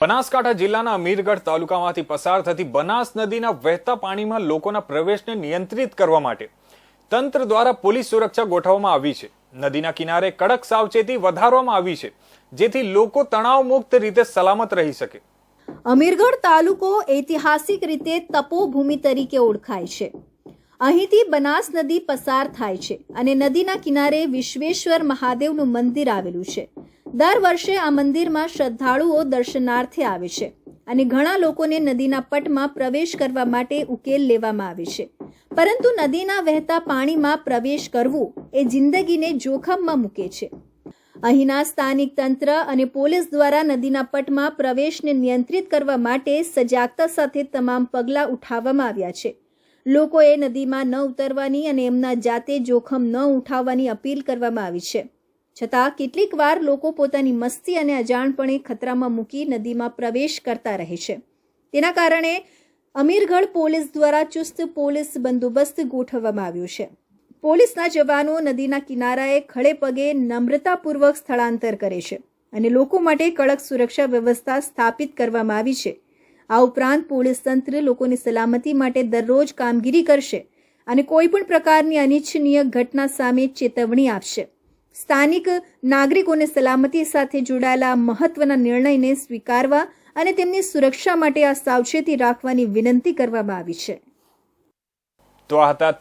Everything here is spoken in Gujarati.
બનાસકાંઠા જિલ્લાના અમીરગઢ તાલુકામાંથી પસાર થતી બનાસ નદીના વહેતા પાણીમાં લોકોના પ્રવેશને નિયંત્રિત કરવા માટે તંત્ર દ્વારા પોલીસ સુરક્ષા ગોઠવવામાં આવી છે। નદીના કિનારે કડક સાવચેતી વધારવામાં આવી છે, જેથી લોકો તણાવમુક્ત રીતે સલામત રહી શકે। અમીરગઢ તાલુકો ઐતિહાસિક રીતે તપોભૂમિ તરીકે ઓળખાય છે। અહીંથી બનાસ નદી પસાર થાય છે અને નદીના કિનારે વિશ્વેશ્વર મહાદેવનું મંદિર આવેલું છે। દર વર્ષે આ મંદિરમાં શ્રદ્ધાળુઓ દર્શનાર્થે આવે છે અને ઘણા લોકોને નદીના પટમાં પ્રવેશ કરવા માટે ઉકેલ લેવામાં આવે છે, પરંતુ નદીના વહેતા પાણીમાં પ્રવેશ કરવું એ જિંદગીને જોખમમાં મૂકે છે। અહીંના સ્થાનિક તંત્ર અને પોલીસ દ્વારા નદીના પટમાં પ્રવેશને નિયંત્રિત કરવા માટે સજાગતા સાથે તમામ પગલાં ઉઠાવવામાં આવ્યા છે। લોકોએ નદીમાં ન ઉતરવાની અને એમના જાતે જોખમ ન ઉઠાવવાની અપીલ કરવામાં આવી છે, છતાં કેટલીક વાર લોકો પોતાની મસ્તી અને અજાણપણે ખતરામાં મૂકી નદીમાં પ્રવેશ કરતા રહે છે। તેના કારણે અમીરગઢ પોલીસ દ્વારા ચુસ્ત પોલીસ બંદોબસ્ત ગોઠવવામાં આવ્યો છે। પોલીસના જવાનો નદીના કિનારાએ ખડે પગે નમ્રતાપૂર્વક સ્થળાંતર કરે છે અને લોકો માટે કડક સુરક્ષા વ્યવસ્થા સ્થાપિત કરવામાં આવી છે। આ ઉપરાંત પોલીસ તંત્ર લોકોની સલામતી માટે દરરોજ કામગીરી કરશે અને કોઈ પણ પ્રકારની અનિચ્છનીય ઘટના સામે ચેતવણી આપશે। સ્થાનિક નાગરિકોને સલામતી સાથે જોડાયેલા મહત્વના નિર્ણયને સ્વીકારવા અને તેમની સુરક્ષા માટે આ સાવચેતી રાખવાની વિનંતી કરવામાં આવી છે। તો આ હતા